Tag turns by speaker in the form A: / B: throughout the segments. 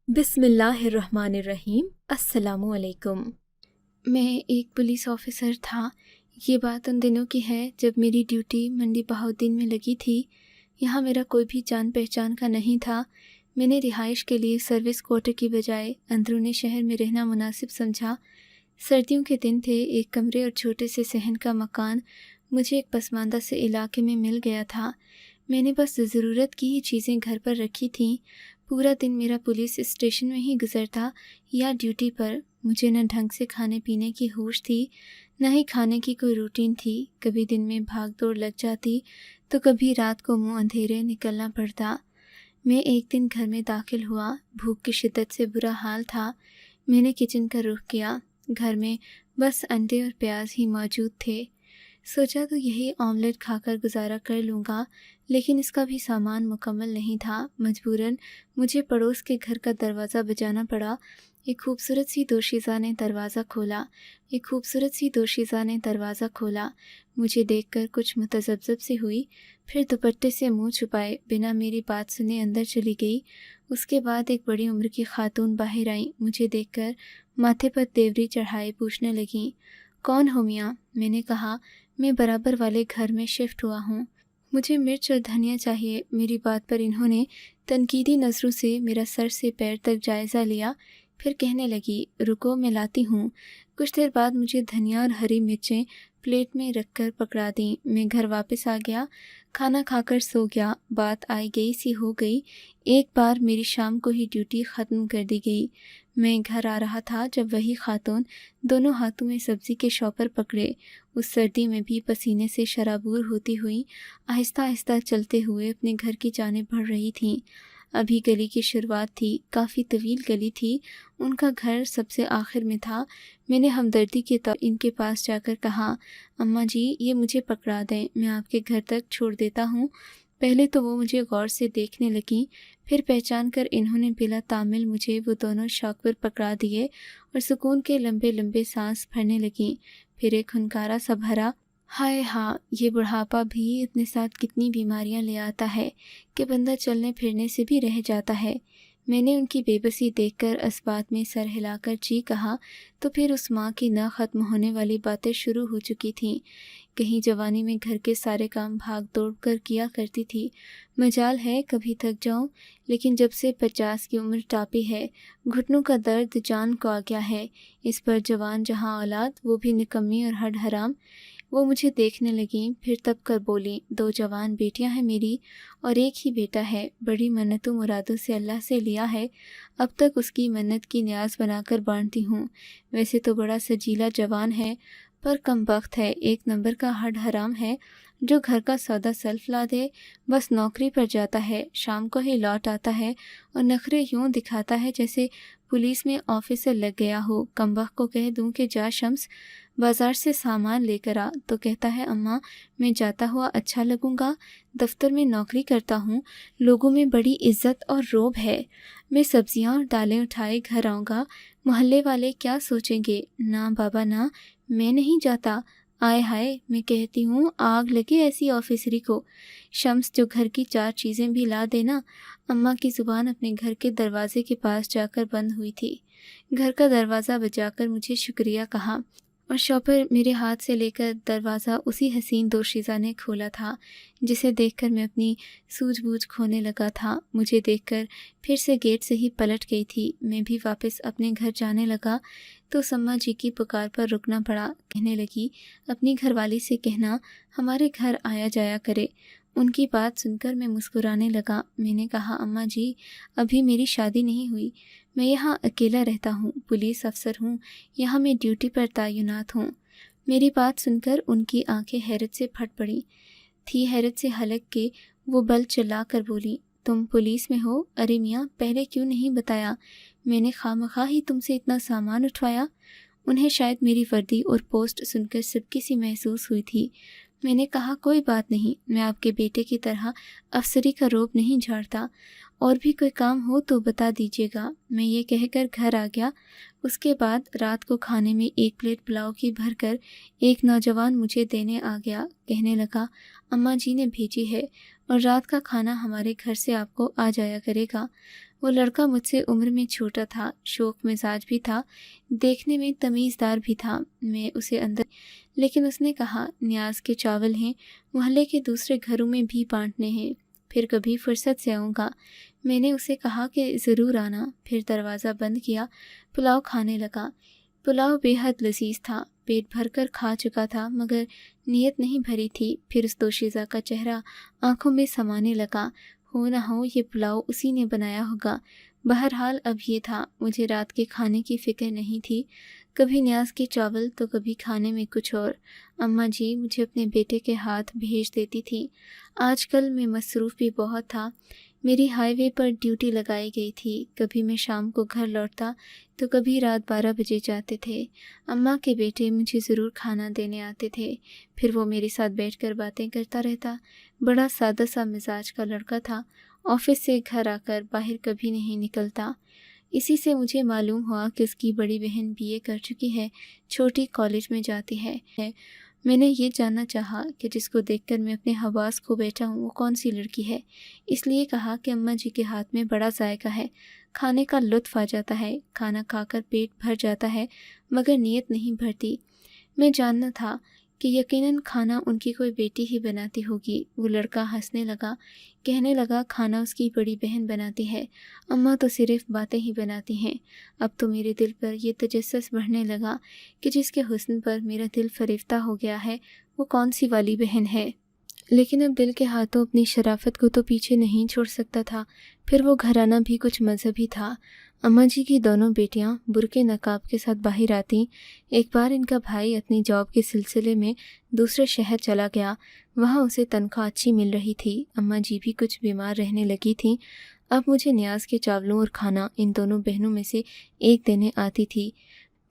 A: बिस्मिल्लाहिर्रहमानिर्रहीम। अस्सलामु अलैकुम। मैं एक पुलिस ऑफिसर था। ये बात उन दिनों की है जब मेरी ड्यूटी मंडी बहाउद्दीन में लगी थी। यहाँ मेरा कोई भी जान पहचान का नहीं था। मैंने रिहाइश के लिए सर्विस क्वार्टर की बजाय अंदरूनी शहर में रहना मुनासिब समझा। सर्दियों के दिन थे। एक कमरे और छोटे से सहन का मकान मुझे एक पसमानदा से इलाके में मिल गया था। मैंने बस ज़रूरत की ही चीज़ें घर पर रखी थीं। पूरा दिन मेरा पुलिस स्टेशन में ही गुजरता या ड्यूटी पर। मुझे न ढंग से खाने पीने की होश थी, न ही खाने की कोई रूटीन थी। कभी दिन में भाग दौड़ लग जाती तो कभी रात को मुंह अंधेरे निकलना पड़ता। मैं एक दिन घर में दाखिल हुआ। भूख की शिद्दत से बुरा हाल था। मैंने किचन का रुख किया। घर में बस अंडे और प्याज ही मौजूद थे। सोचा तो यही ऑमलेट खाकर गुजारा कर लूँगा, लेकिन इसका भी सामान मुकम्मल नहीं था। मजबूरन मुझे पड़ोस के घर का दरवाज़ा बजाना पड़ा। एक खूबसूरत सी दोशीज़ा ने दरवाज़ा खोला। मुझे देखकर कुछ मुतज़ब्ज़ब सी हुई, फिर दुपट्टे से मुंह छुपाए बिना मेरी बात सुने अंदर चली गई। उसके बाद एक बड़ी उम्र की खातून बाहर आई। मुझे देखकर माथे पर तेवरी चढ़ाए पूछने लगीं, कौन हो मियाँ? मैंने कहा, मैं बराबर वाले घर में शिफ्ट हुआ हूँ, मुझे मिर्च और धनिया चाहिए। मेरी बात पर इन्होंने तनकीदी नज़रों से मेरा सर से पैर तक जायज़ा लिया। फिर कहने लगी, रुको मैं लाती हूँ। कुछ देर बाद मुझे धनिया और हरी मिर्चें प्लेट में रखकर पकड़ा दी। मैं घर वापस आ गया, खाना खाकर सो गया। बात आई गई सी हो गई। एक बार मेरी शाम को ही ड्यूटी ख़त्म कर दी गई। मैं घर आ रहा था जब वही खातून दोनों हाथों में सब्ज़ी के शॉपर पकड़े, उस सर्दी में भी पसीने से शराबूर होती हुई आहिस्ता आहिस्ता चलते हुए अपने घर की जानिब बढ़ रही थीं। अभी गली की शुरुआत थी। काफ़ी तवील गली थी। उनका घर सबसे आखिर में था। मैंने हमदर्दी के तौर इनके पास जाकर कहा, अम्मा जी ये मुझे पकड़ा दें, मैं आपके घर तक छोड़ देता हूँ। पहले तो वो मुझे गौर से देखने लगीं, फिर पहचान कर इन्होंने बिला तामिल मुझे वो दोनों शौक पर पकड़ा दिए और सुकून के लंबे लंबे सांस भरने लगीं। फिर एक हुनकारा सा भरा, हाय हाँ, ये बुढ़ापा भी अपने साथ कितनी बीमारियां ले आता है कि बंदा चलने फिरने से भी रह जाता है। मैंने उनकी बेबसी देखकर अस्बात में सर हिलाकर जी कहा तो फिर उस माँ की न ख़त्म होने वाली बातें शुरू हो चुकी थीं। कहीं जवानी में घर के सारे काम भाग दौड़ कर किया करती थी। मजाल है कभी थक जाऊं, लेकिन जब से 50 की उम्र टापी है, घुटनों का दर्द जान को आ गया है। इस पर जवान जहाँ औलाद, वो भी निकम्मी और हड हराम। वो मुझे देखने लगीं, फिर तब कर बोली, 2 जवान बेटियां हैं मेरी और एक ही बेटा है। बड़ी मन्नतों मुरादों से अल्लाह से लिया है, अब तक उसकी मन्नत की न्याज बनाकर बांधती हूँ। वैसे तो बड़ा सजीला जवान है, पर कमबख्त है, एक नंबर का हड हराम है। जो घर का सौदा सल्फ ला दे, बस नौकरी पर जाता है, शाम को ही लौट आता है और नखरे यूं दिखाता है जैसे पुलिस में ऑफिसर लग गया हो। कमबख्त को कह दूं कि जा शम्स बाजार से सामान लेकर आ, तो कहता है, अम्मा मैं जाता हुआ अच्छा लगूंगा, दफ्तर में नौकरी करता हूँ, लोगों में बड़ी इज्जत और रोब है। मैं सब्जियाँ और दालें उठाए घर आऊँगा, मोहल्ले वाले क्या सोचेंगे? ना बाबा ना, मैं नहीं जाता। आय हाय, मैं कहती हूँ आग लगे ऐसी ऑफिसरी को। शम्स जो घर की 4 चीज़ें भी ला देना। अम्मा की ज़ुबान अपने घर के दरवाजे के पास जाकर बंद हुई थी। घर का दरवाज़ा बजाकर मुझे शुक्रिया कहा और शॉपर मेरे हाथ से लेकर दरवाज़ा उसी हसीन दोशीज़ा ने खोला था जिसे देखकर मैं अपनी सूझबूझ खोने लगा था। मुझे देखकर फिर से गेट से ही पलट गई थी। मैं भी वापस अपने घर जाने लगा तो सम्मा जी की पुकार पर रुकना पड़ा। कहने लगी, अपनी घरवाली से कहना हमारे घर आया जाया करे। उनकी बात सुनकर मैं मुस्कुराने लगा। मैंने कहा, अम्मा जी अभी मेरी शादी नहीं हुई, मैं यहाँ अकेला रहता हूँ, पुलिस अफसर हूँ, यहाँ मैं ड्यूटी पर तैनात हूँ। मेरी बात सुनकर उनकी आंखें हैरत से फट पड़ी थी। हैरत से हलक के वो बल चला कर बोली, तुम पुलिस में हो? अरे मियाँ, पहले क्यों नहीं बताया? मैंने खामखा ही तुमसे इतना सामान उठवाया। उन्हें शायद मेरी वर्दी और पोस्ट सुनकर सबकी सी महसूस हुई थी। मैंने कहा, कोई बात नहीं, मैं आपके बेटे की तरह अफसरी का रोब नहीं झाड़ता, और भी कोई काम हो तो बता दीजिएगा। मैं ये कहकर घर आ गया। उसके बाद रात को खाने में 1 प्लेट पुलाव की भरकर एक नौजवान मुझे देने आ गया। कहने लगा, अम्मा जी ने भेजी है और रात का खाना हमारे घर से आपको आ जाया करेगा। वो लड़का मुझसे उम्र में छोटा था, शौक मिजाज भी था, देखने में तमीज़दार भी था। मैं उसे अंदर, लेकिन उसने कहा न्याज के चावल हैं, मोहल्ले के दूसरे घरों में भी बांटने हैं, फिर कभी फुर्सत से आऊँगा। मैंने उसे कहा कि ज़रूर आना। फिर दरवाज़ा बंद किया, पुलाव खाने लगा। पुलाव बेहद लजीज था, पेट भरकर खा चुका था, मगर नीयत नहीं भरी थी। फिर उस दोशीज़ा का चेहरा आंखों में समाने लगा। हो ना हो ये पुलाव उसी ने बनाया होगा। बहरहाल अब ये था, मुझे रात के खाने की फ़िक्र नहीं थी। कभी न्याज के चावल तो कभी खाने में कुछ और। अम्मा जी मुझे अपने बेटे के हाथ भेज देती थी। आजकल मैं मसरूफ़ भी बहुत था। मेरी हाईवे पर ड्यूटी लगाई गई थी। कभी मैं शाम को घर लौटता तो कभी रात 12 बजे जाते थे। अम्मा के बेटे मुझे ज़रूर खाना देने आते थे। फिर वो मेरे साथ बैठकर बातें करता रहता। बड़ा सादा सा मिजाज का लड़का था। ऑफिस से घर आकर बाहर कभी नहीं निकलता। इसी से मुझे मालूम हुआ कि उसकी बड़ी बहन बीए कर चुकी है, छोटी कॉलेज में जाती है। मैंने ये जानना चाहा कि जिसको देखकर मैं अपने हवास खो बैठा हूँ वो कौन सी लड़की है। इसलिए कहा कि अम्मा जी के हाथ में बड़ा जायका है, खाने का लुत्फ़ आ जाता है, खाना खाकर पेट भर जाता है, मगर नीयत नहीं भरती। मैं जानना था कि यकीनन खाना उनकी कोई बेटी ही बनाती होगी। वो लड़का हंसने लगा, कहने लगा खाना उसकी बड़ी बहन बनाती है, अम्मा तो सिर्फ बातें ही बनाती हैं। अब तो मेरे दिल पर यह तजस्सुस बढ़ने लगा कि जिसके हुस्न पर मेरा दिल फरिफ्ता हो गया है वो कौन सी वाली बहन है। लेकिन अब दिल के हाथों अपनी शराफत को तो पीछे नहीं छोड़ सकता था। फिर वो घराना भी कुछ मजहबी था। अम्मा जी की दोनों बेटियां बुर्के नकाब के साथ बाहर आती। एक बार इनका भाई अपनी जॉब के सिलसिले में दूसरे शहर चला गया। वहाँ उसे तनख्वाह अच्छी मिल रही थी। अम्मा जी भी कुछ बीमार रहने लगी थी। अब मुझे न्याज के चावलों और खाना इन दोनों बहनों में से एक देने आती थी।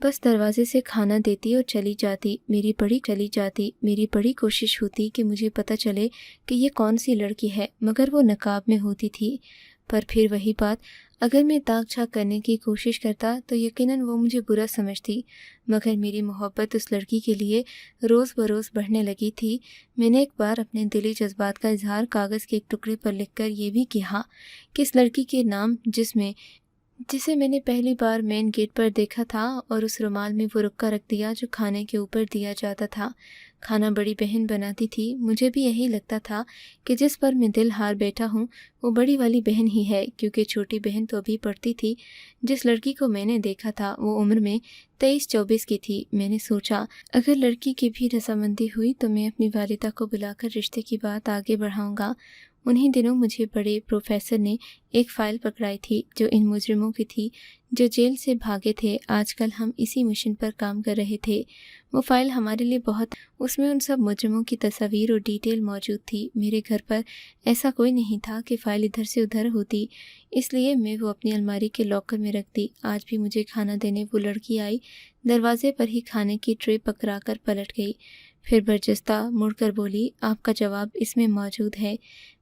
A: बस दरवाजे से खाना देती और चली जाती। मेरी बड़ी कोशिश होती कि मुझे पता चले कि ये कौन सी लड़की है, मगर वो नकाब में होती थी। पर फिर वही बात, अगर मैं ताक झाँक करने की कोशिश करता तो यकीनन वो मुझे बुरा समझती। मगर मेरी मोहब्बत उस लड़की के लिए रोज़ बरोज़ बढ़ने लगी थी। मैंने एक बार अपने दिली जज्बात का इजहार कागज़ के एक टुकड़े पर लिखकर ये भी कहा कि इस लड़की के नाम जिसे मैंने पहली बार मेन गेट पर देखा था, और उस रुमाल में वो रुक्का रख दिया जो खाने के ऊपर दिया जाता था। खाना बड़ी बहन बनाती थी। मुझे भी यही लगता था कि जिस पर मैं दिल हार बैठा हूँ वो बड़ी वाली बहन ही है, क्योंकि छोटी बहन तो अभी पढ़ती थी। जिस लड़की को मैंने देखा था वो उम्र में 23-24 की थी। मैंने सोचा अगर लड़की की भी रजामंदी हुई तो मैं अपनी वालिदा को बुलाकर रिश्ते की बात आगे बढ़ाऊँगा। उन्हीं दिनों मुझे बड़े प्रोफेसर ने एक फ़ाइल पकड़ाई थी जो इन मुजरिमों की थी जो जेल से भागे थे। आजकल हम इसी मिशन पर काम कर रहे थे। वो फ़ाइल हमारे लिए उसमें उन सब मुजरिमों की तस्वीर और डिटेल मौजूद थी। मेरे घर पर ऐसा कोई नहीं था कि फ़ाइल इधर से उधर होती, इसलिए मैं वो अपनी अलमारी के लॉकर में रख दी। आज भी मुझे खाना देने वो लड़की आई, दरवाजे पर ही खाने की ट्रे पकड़ा कर पलट गई। फिर बरजस्ता मुड़कर बोली, आपका जवाब इसमें मौजूद है।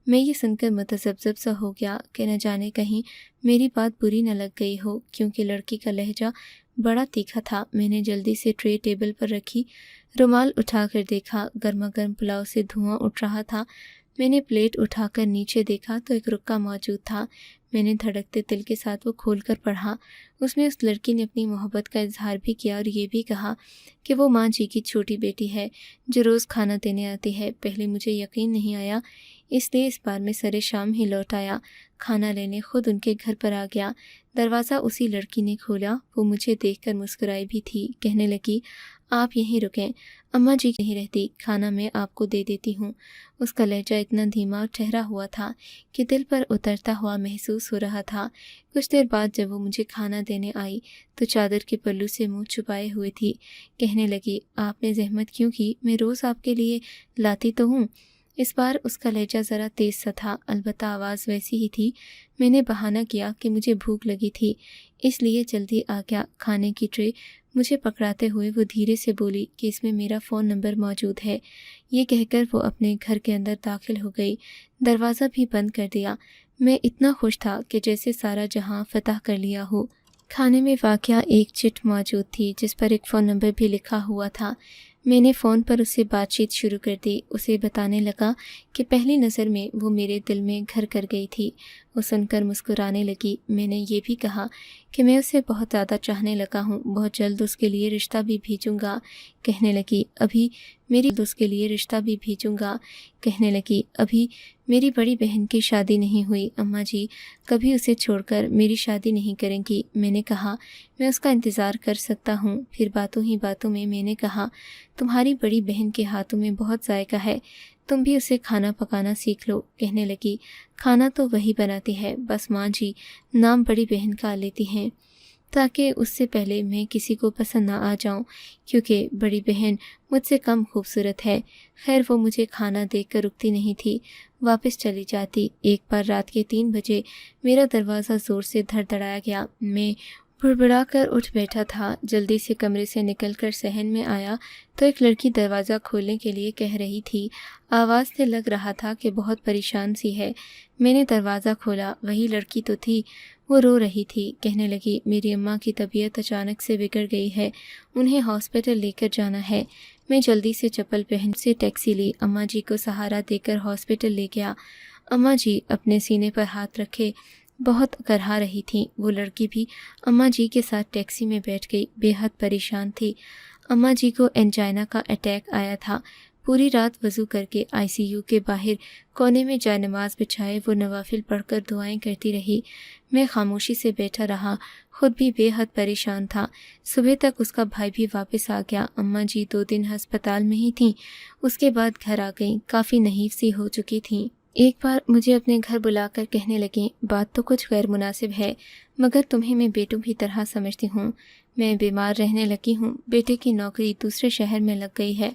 A: मैं ये सुनकर मुतज़ब्ज़ब सा हो गया कि न जाने कहीं मेरी बात बुरी न लग गई हो, क्योंकि लड़की का लहजा बड़ा तीखा था। मैंने जल्दी से ट्रे टेबल पर रखी, रुमाल उठाकर देखा, गर्मा गर्म पुलाव से धुआं उठ रहा था। मैंने प्लेट उठाकर नीचे देखा तो एक रुक्का मौजूद था। मैंने धड़कते दिल के साथ वो खोलकर पढ़ा। उसमें उस लड़की ने अपनी मोहब्बत का इजहार भी किया और ये भी कहा कि वो माँ जी की छोटी बेटी है जो रोज़ खाना देने आती है। पहले मुझे यकीन नहीं आया, इसलिए इस बार मैं सरे शाम ही लौट आया। खाना लेने खुद उनके घर पर आ गया। दरवाज़ा उसी लड़की ने खोला। वो मुझे देखकर मुस्कुराई भी थी। कहने लगी, आप यहीं रुकें, अम्मा जी नहीं रहती, खाना मैं आपको दे देती हूँ। उसका लहजा इतना धीमा और ठहरा हुआ था कि दिल पर उतरता हुआ महसूस हो रहा था। कुछ देर बाद जब वो मुझे खाना देने आई तो चादर के पल्लू से मुंह छुपाए हुए थी। कहने लगी, आपने जहमत क्यों की, मैं रोज़ आपके लिए लाती तो हूँ। इस बार उसका लहजा ज़रा तेज़ सा था, अलबत्ता आवाज़ वैसी ही थी। मैंने बहाना किया कि मुझे भूख लगी थी, इसलिए जल्दी आ गया। खाने की ट्रे मुझे पकड़ाते हुए वो धीरे से बोली कि इसमें मेरा फ़ोन नंबर मौजूद है। ये कहकर वो अपने घर के अंदर दाखिल हो गई। दरवाज़ा भी बंद कर दिया। मैं इतना खुश था कि जैसे सारा जहां फतह कर लिया हो। खाने में वाक़या एक चिट मौजूद थी जिस पर एक फ़ोन नंबर भी लिखा हुआ था। मैंने फ़ोन पर उससे बातचीत शुरू कर दी। उसे बताने लगा कि पहली नज़र में वो मेरे दिल में घर कर गई थी। वो सुनकर मुस्कुराने लगी। मैंने ये भी कहा कि मैं उसे बहुत ज़्यादा चाहने लगा हूँ, बहुत जल्द उसके लिए रिश्ता भी भेजूँगा। कहने लगी अभी मेरी बड़ी बहन की शादी नहीं हुई। अम्मा जी कभी उसे छोड़कर मेरी शादी नहीं करेंगी। मैंने कहा मैं उसका इंतज़ार कर सकता हूँ। फिर बातों ही बातों में मैंने कहा तुम्हारी बड़ी बहन के हाथों में बहुत जायका है, तुम भी उसे खाना पकाना सीख लो। कहने लगी खाना तो वही बनाती है, बस माँ जी नाम बड़ी बहन का लेती हैं ताकि उससे पहले मैं किसी को पसंद ना आ जाऊं, क्योंकि बड़ी बहन मुझसे कम खूबसूरत है। खैर वो मुझे खाना देकर रुकती नहीं थी, वापस चली जाती। एक बार रात के 3 बजे मेरा दरवाज़ा ज़ोर से धड़धड़ाया गया। मैं बुड़बुड़ा कर उठ बैठा था। जल्दी से कमरे से निकलकर सहन में आया तो एक लड़की दरवाज़ा खोलने के लिए कह रही थी। आवाज़ से लग रहा था कि बहुत परेशान सी है। मैंने दरवाज़ा खोला, वही लड़की तो थी। वो रो रही थी। कहने लगी मेरी अम्मा की तबीयत अचानक से बिगड़ गई है, उन्हें हॉस्पिटल लेकर जाना है। मैं जल्दी से चप्पल पहन से टैक्सी ली, अम्मा जी को सहारा देकर हॉस्पिटल ले गया। अम्मा जी अपने सीने पर हाथ रखे बहुत करहा रही थी। वो लड़की भी अम्मा जी के साथ टैक्सी में बैठ गई, बेहद परेशान थी। अम्मा जी को एंजाइना का अटैक आया था। पूरी रात वज़ू करके आईसीयू के बाहर कोने में जायनमाज बिछाए वो नवाफिल पढ़कर दुआएं करती रही। मैं खामोशी से बैठा रहा, खुद भी बेहद परेशान था। सुबह तक उसका भाई भी वापस आ गया। अम्मा जी 2 दिन अस्पताल में ही थीं, उसके बाद घर आ गईं। काफ़ी नहीफ सी हो चुकी थीं। एक बार मुझे अपने घर बुलाकर कहने लगी बात तो कुछ गैर मुनासिब है, मगर तुम्हें मैं बेटों की तरह समझती हूँ। मैं बीमार रहने लगी हूँ, बेटे की नौकरी दूसरे शहर में लग गई है।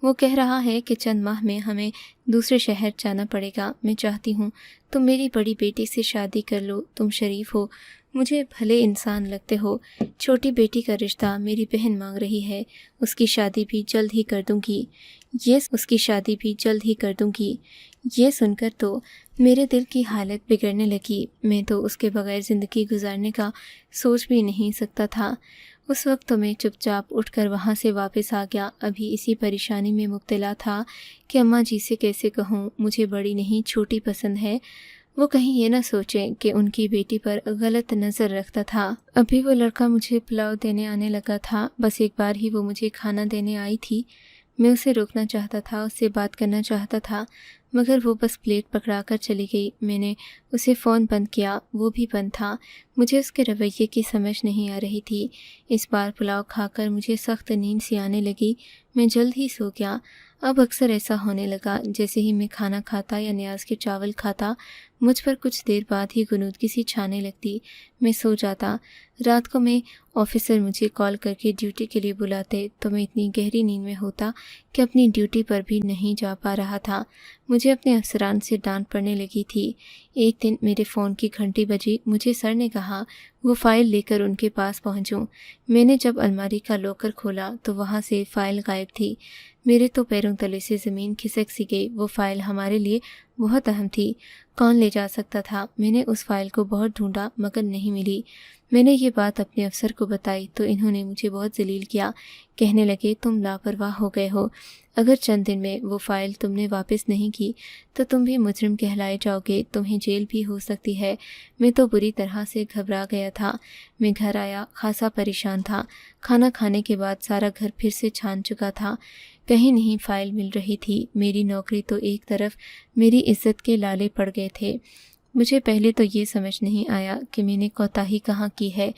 A: वो कह रहा है कि चंद माह में हमें दूसरे शहर जाना पड़ेगा। मैं चाहती हूँ तुम मेरी बड़ी बेटी से शादी कर लो। तुम शरीफ हो, मुझे भले इंसान लगते हो। छोटी बेटी का रिश्ता मेरी बहन मांग रही है, उसकी शादी भी जल्द ही कर दूंगी। ये सुनकर तो मेरे दिल की हालत बिगड़ने लगी। मैं तो उसके बगैर ज़िंदगी गुजारने का सोच भी नहीं सकता था। उस वक्त तो मैं चुपचाप उठकर वहाँ से वापस आ गया। अभी इसी परेशानी में मुब्तला था कि अम्मा जी से कैसे कहूँ मुझे बड़ी नहीं छोटी पसंद है। वो कहीं ये ना सोचें कि उनकी बेटी पर गलत नज़र रखता था। अभी वो लड़का मुझे पुलाव देने आने लगा था। बस एक बार ही वो मुझे खाना देने आई थी। मैं उसे रोकना चाहता था, उससे बात करना चाहता था, मगर वो बस प्लेट पकड़ा कर चली गई। मैंने उसे फ़ोन बंद किया, वो भी बंद था। मुझे उसके रवैये की समझ नहीं आ रही थी। इस बार पुलाव खाकर मुझे सख्त नींद सी आने लगी। मैं जल्द ही सो गया। अब अक्सर ऐसा होने लगा, जैसे ही मैं खाना खाता या न्याज के चावल खाता, मुझ पर कुछ देर बाद ही गुनूदगी सी छाने लगती। मैं सो जाता। रात को मैं ऑफिसर मुझे कॉल करके ड्यूटी के लिए बुलाते तो मैं इतनी गहरी नींद में होता कि अपनी ड्यूटी पर भी नहीं जा पा रहा था। मुझे अपने अफसरान से डांट पड़ने लगी थी। एक दिन मेरे फ़ोन की घंटी बजी। मुझे सर ने कहा वो फ़ाइल लेकर उनके पास पहुंचूं। मैंने जब अलमारी का लॉकर खोला तो वहां से फ़ाइल गायब थी। मेरे तो पैरों तले से ज़मीन खिसक सी गई। वो फ़ाइल हमारे लिए बहुत अहम थी। कौन ले जा सकता था? मैंने उस फ़ाइल को बहुत ढूंढा मगर नहीं मिली। मैंने ये बात अपने अफसर को बताई तो इन्होंने मुझे बहुत जलील किया। कहने लगे तुम लापरवाह हो गए हो, अगर चंद दिन में वो फ़ाइल तुमने वापस नहीं की तो तुम भी मुजरिम कहलाए जाओगे, तुम्हें जेल भी हो सकती है। मैं तो बुरी तरह से घबरा गया था। मैं घर आया, खासा परेशान था। खाना खाने के बाद सारा घर फिर से छान चुका था, कहीं नहीं फ़ाइल मिल रही थी। मेरी नौकरी तो एक तरफ, मेरी इज्जत के लाले पड़ गए थे। मुझे पहले तो ये समझ नहीं आया कि मैंने कोताही कहाँ की है।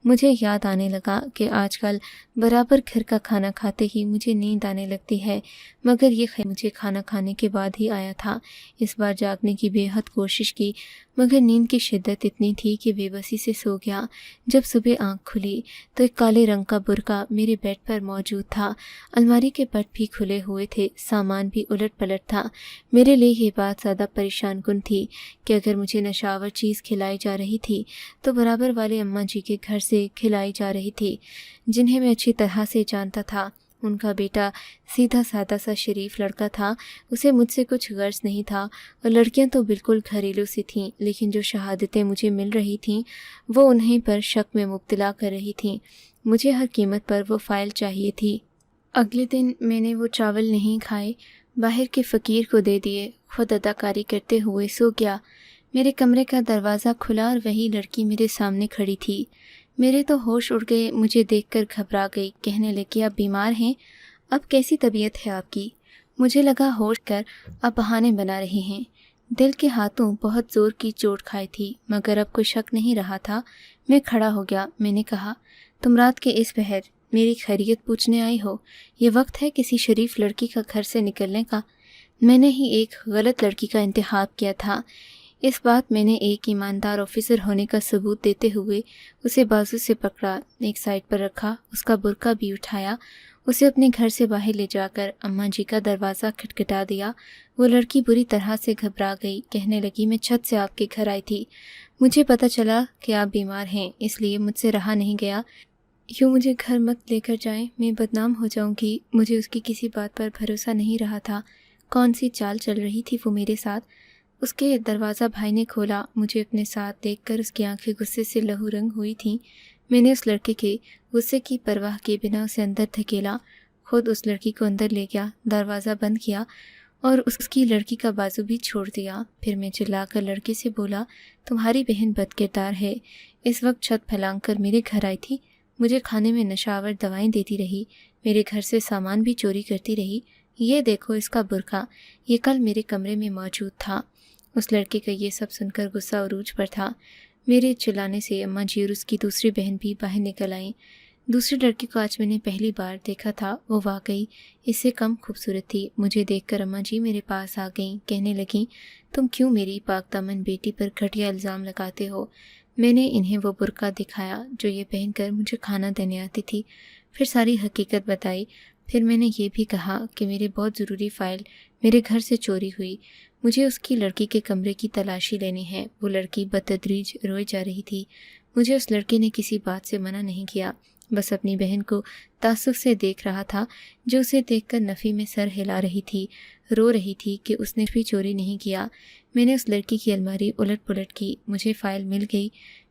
A: मुझे याद आने लगा कि आजकल बराबर घर का खाना खाते ही मुझे नींद आने लगती है, मगर ये मुझे खाना खाने के बाद ही आया था। इस बार जागने की बेहद कोशिश की, मगर नींद की शिद्दत इतनी थी कि बेबसी से सो गया। जब सुबह आंख खुली तो एक काले रंग का बुर्का मेरे बेड पर मौजूद था। अलमारी के पट भी खुले हुए थे, सामान भी उलट पलट था। मेरे लिए ये बात ज़्यादा परेशान कुन थी कि अगर मुझे नशावर चीज़ खिलाई जा रही थी तो बराबर वाले अम्मा जी के घर से खिलाई जा रही थी, जिन्हें मैं अच्छी तरह से जानता था। उनका बेटा सीधा सादा सा शरीफ लड़का था। उसे मुझसे कुछ गर्ज नहीं था और लड़कियां तो बिल्कुल घरेलू सी थीं, लेकिन जो शहादतें मुझे मिल रही थीं वो उन्हें पर शक में मुब्तला कर रही थीं। मुझे हर कीमत पर वो फ़ाइल चाहिए थी। अगले दिन मैंने वो चावल नहीं खाए, बाहर के फ़कीर को दे दिए, खुद अदाकारी करते हुए सो गया। میرے کمرے کا دروازہ کھلا اور وہی لڑکی میرے سامنے کھڑی تھی۔ میرے تو ہوش اڑ گئے، مجھے دیکھ کر گھبرا گئی، کہنے لگی آپ بیمار ہیں؟ اب کیسی طبیعت ہے آپ کی؟ مجھے لگا ہوش کر اب بہانے بنا رہی ہیں۔ دل کے ہاتھوں بہت زور کی چوٹ کھائی تھی، مگر اب کوئی شک نہیں رہا تھا۔ میں کھڑا ہو گیا، میں نے کہا تم رات کے اس پہر میری خیریت پوچھنے آئی ہو؟ یہ وقت ہے کسی شریف لڑکی کا گھر سے نکلنے کا؟ میں نے ہی ایک غلط لڑکی کا انتخاب کیا تھا۔ اس بات میں نے ایک ایماندار آفیسر ہونے کا ثبوت دیتے ہوئے اسے بازو سے پکڑا، ایک سائڈ پر رکھا، اس کا برقع بھی اٹھایا، اسے اپنے گھر سے باہر لے جا کر اماں جی کا دروازہ کھٹکھٹا دیا۔ وہ لڑکی بری طرح سے گھبرا گئی، کہنے لگی میں چھت سے آپ کے گھر آئی تھی، مجھے پتہ چلا کہ آپ بیمار ہیں، اس لیے مجھ سے رہا نہیں گیا۔ یوں مجھے گھر مت لے کر جائیں، میں بدنام ہو جاؤں گی۔ مجھے اس کی کسی بات پر بھروسہ نہیں رہا تھا، کون سی چال چل رہی تھی وہ میرے ساتھ۔ اس کے دروازہ بھائی نے کھولا، مجھے اپنے ساتھ دیکھ کر اس کی آنکھیں غصے سے لہو رنگ ہوئی تھیں۔ میں نے اس لڑکے کے غصے کی پرواہ کیے بنا اسے اندر دھکیلا، خود اس لڑکی کو اندر لے گیا، دروازہ بند کیا اور اس کی لڑکی کا بازو بھی چھوڑ دیا۔ پھر میں چلا کر لڑکے سے بولا تمہاری بہن بد کردار ہے، اس وقت چھت پھیلانگ کر میرے گھر آئی تھی، مجھے کھانے میں نشہ آور دوائیں دیتی رہی، میرے گھر سے سامان بھی چوری کرتی رہی، یہ دیکھو اس کا برقع، یہ کل میرے کمرے میں موجود تھا۔ اس لڑکے کا یہ سب سن کر غصہ عروج پر تھا۔ میرے چلانے سے اماں جی اور اس کی دوسری بہن بھی باہر نکل آئیں۔ دوسری لڑکی کو آج میں نے پہلی بار دیکھا تھا، وہ واقعی اس سے کم خوبصورت تھی۔ مجھے دیکھ کر اماں جی میرے پاس آ گئیں، کہنے لگیں تم کیوں میری پاک دامن بیٹی پر گھٹیا الزام لگاتے ہو؟ میں نے انہیں وہ برقع دکھایا جو یہ پہن کر مجھے کھانا دینے آتی تھی، پھر ساری حقیقت بتائی۔ پھر میں نے یہ بھی کہا کہ میری بہت ضروری فائل میرے گھر سے چوری ہوئی، مجھے اس کی لڑکی کے کمرے کی تلاشی لینی ہے۔ وہ لڑکی بتدریج روئے جا رہی تھی۔ مجھے اس لڑکے نے کسی بات سے منع نہیں کیا، بس اپنی بہن کو تعصب سے دیکھ رہا تھا جو اسے دیکھ کر نفی میں سر ہلا رہی تھی، رو رہی تھی کہ اس نے بھی چوری نہیں کیا۔ میں نے اس لڑکی کی الماری الٹ پلٹ کی، مجھے فائل مل گئی۔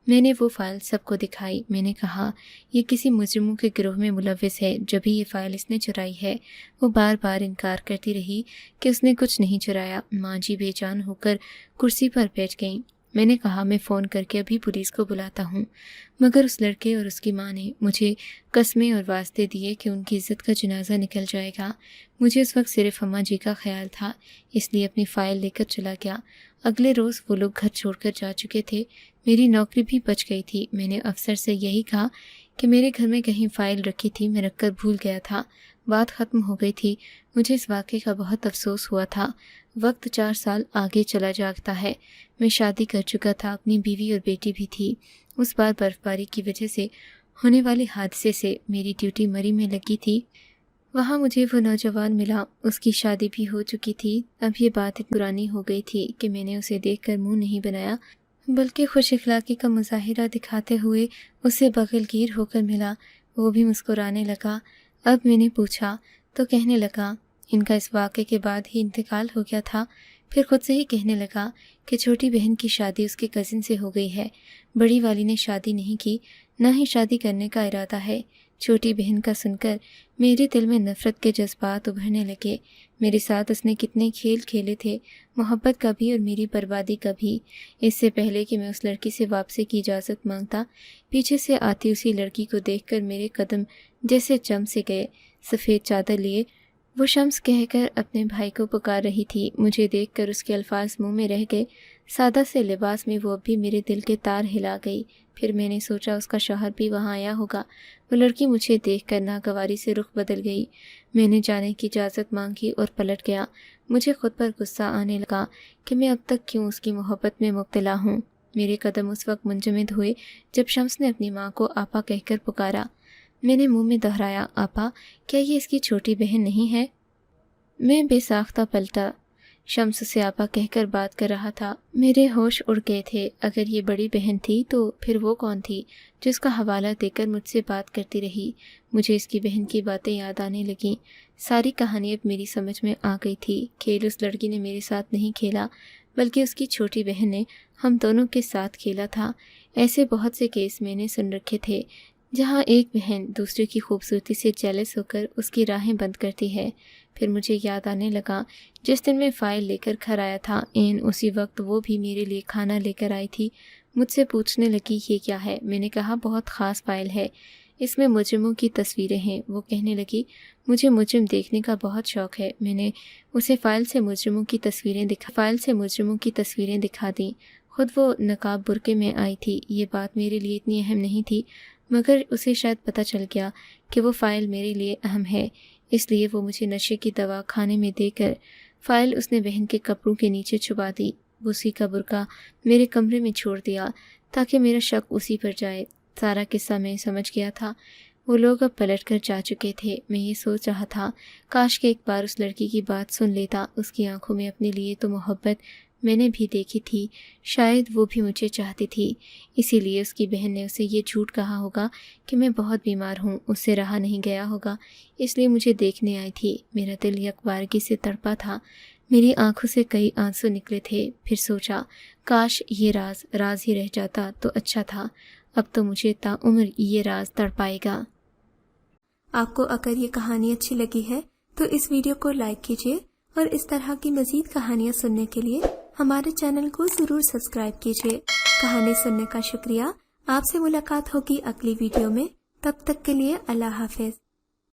A: میں نے وہ فائل سب کو دکھائی۔ میں نے کہا یہ کسی مجرموں کے گروہ میں ملوث ہے، جبھی یہ فائل اس نے چرائی ہے۔ وہ بار بار انکار کرتی رہی کہ اس نے کچھ نہیں چرایا۔ ماں جی بے جان ہو کر کرسی پر بیٹھ گئیں۔ میں نے کہا میں فون کر کے ابھی پولیس کو بلاتا ہوں، مگر اس لڑکے اور اس کی ماں نے مجھے قسمیں اور واسطے دیے کہ ان کی عزت کا جنازہ نکل جائے گا۔ مجھے اس وقت صرف اماں جی کا خیال تھا، اس لیے اپنی فائل لے کر چلا گیا۔ اگلے روز وہ لوگ گھر چھوڑ کر جا چکے تھے، میری نوکری بھی بچ گئی تھی۔ میں نے افسر سے یہی کہا کہ میرے گھر میں کہیں فائل رکھی تھی، میں رکھ کر بھول گیا تھا۔ بات ختم ہو گئی تھی۔ مجھے اس واقعے کا بہت افسوس ہوا تھا۔ وقت 4 سال آگے چلا جاتا ہے۔ میں شادی کر چکا تھا، اپنی بیوی اور بیٹی بھی تھی۔ اس بار برف باری کی وجہ سے ہونے والے حادثے سے میری ڈیوٹی مری میں لگی تھی۔ وہاں مجھے وہ نوجوان ملا، اس کی شادی بھی ہو چکی تھی۔ اب یہ بات اتنی پرانی ہو گئی تھی کہ میں نے اسے دیکھ کر منہ نہیں بنایا، بلکہ خوش اخلاقی کا مظاہرہ دکھاتے ہوئے اسے بغل گیر ہو کر ملا۔ وہ بھی مسکرانے لگا۔ اب میں نے پوچھا تو کہنے لگا ان کا اس واقعے کے بعد ہی انتقال ہو گیا تھا۔ پھر خود سے ہی کہنے لگا کہ چھوٹی بہن کی شادی اس کے کزن سے ہو گئی ہے، بڑی والی نے شادی نہیں کی، نہ ہی شادی کرنے کا ارادہ ہے۔ چھوٹی بہن کا سن کر میرے دل میں نفرت کے جذبات ابھرنے لگے۔ میرے ساتھ اس نے کتنے کھیل کھیلے تھے، محبت کا بھی اور میری بربادی کا بھی۔ اس سے پہلے کہ میں اس لڑکی سے واپسی کی اجازت مانگتا، پیچھے سے آتی اسی لڑکی کو دیکھ کر میرے قدم جیسے چم سے گئے۔ سفید چادر لیے وہ شمس کہہ کر اپنے بھائی کو پکار رہی تھی۔ مجھے دیکھ کر اس کے الفاظ منہ میں رہ گئے۔ سادہ سے لباس میں وہ اب بھی میرے دل کے تار ہلا گئی۔ پھر میں نے سوچا اس کا شوہر بھی وہاں آیا ہوگا۔ وہ لڑکی مجھے دیکھ کر ناگواری سے رخ بدل گئی۔ میں نے جانے کی اجازت مانگی اور پلٹ گیا۔ مجھے خود پر غصہ آنے لگا کہ میں اب تک کیوں اس کی محبت میں مبتلا ہوں۔ میرے قدم اس وقت منجمد ہوئے جب شمس نے اپنی ماں کو آپا کہہ کر پکارا۔ میں نے منہ میں دہرایا آپا، کیا یہ اس کی چھوٹی بہن نہیں ہے؟ میں بے ساختہ پلٹا۔ شمس سے آپا کہہ کر بات کر رہا تھا۔ میرے ہوش اڑ گئے تھے۔ اگر یہ بڑی بہن تھی تو پھر وہ کون تھی جو اس کا حوالہ دے کر مجھ سے بات کرتی رہی؟ مجھے اس کی بہن کی باتیں یاد آنے لگیں۔ ساری کہانی اب میری سمجھ میں آ گئی تھی۔ کھیل اس لڑکی نے میرے ساتھ نہیں کھیلا، بلکہ اس کی چھوٹی بہن نے ہم دونوں کے ساتھ کھیلا تھا۔ ایسے بہت سے کیس میں نے سن رکھے تھے جہاں ایک بہن دوسرے کی خوبصورتی سے جیلس ہو کر اس کی راہیں بند کرتی ہے۔ پھر مجھے یاد آنے لگا جس دن میں فائل لے کر گھر آیا تھا، اسی وقت وہ بھی میرے لیے کھانا لے کر آئی تھی۔ مجھ سے پوچھنے لگی یہ کیا ہے؟ میں نے کہا بہت خاص فائل ہے، اس میں مجرموں کی تصویریں ہیں۔ وہ کہنے لگی مجھے مجرم دیکھنے کا بہت شوق ہے۔ میں نے اسے فائل سے مجرموں کی تصویریں دکھا دیں۔ خود وہ نقاب برقعے میں آئی تھی۔ یہ بات میرے لیے اتنی اہم نہیں تھی، مگر اسے شاید پتہ چل گیا کہ وہ فائل میرے لیے اہم ہے، اس لیے وہ مجھے نشے کی دوا کھانے میں دے کر فائل اس نے بہن کے کپڑوں کے نیچے چھپا دی۔ اسی کا برقع میرے کمرے میں چھوڑ دیا تاکہ میرا شک اسی پر جائے۔ سارا قصہ میں سمجھ گیا تھا۔ وہ لوگ اب پلٹ کر جا چکے تھے۔ میں یہ سوچ رہا تھا کاش کہ ایک بار اس لڑکی کی بات سن لیتا۔ اس کی آنکھوں میں اپنے لیے تو محبت میں نے بھی دیکھی تھی، شاید وہ بھی مجھے چاہتی تھی، اسی لیے اس کی بہن نے اسے یہ جھوٹ کہا ہوگا کہ میں بہت بیمار ہوں، اس سے رہا نہیں گیا ہوگا، اس لیے مجھے دیکھنے آئی تھی۔ میرا دل یکبارگی سے تڑپا تھا، میری آنکھوں سے کئی آنسو نکلے تھے۔ پھر سوچا کاش یہ راز ہی رہ جاتا تو اچھا تھا، اب تو مجھے تا عمر یہ راز تڑپائے گا۔
B: آپ کو اگر یہ کہانی اچھی لگی ہے تو اس ویڈیو کو لائک کیجیے اور اس طرح کی مزید کہانیاں سننے کے لیے ہمارے چینل کو ضرور سبسکرائب کیجیے۔ کہانی سننے کا شکریہ۔ آپ سے ملاقات ہوگی اگلی ویڈیو میں، تب تک کے لیے اللہ حافظ۔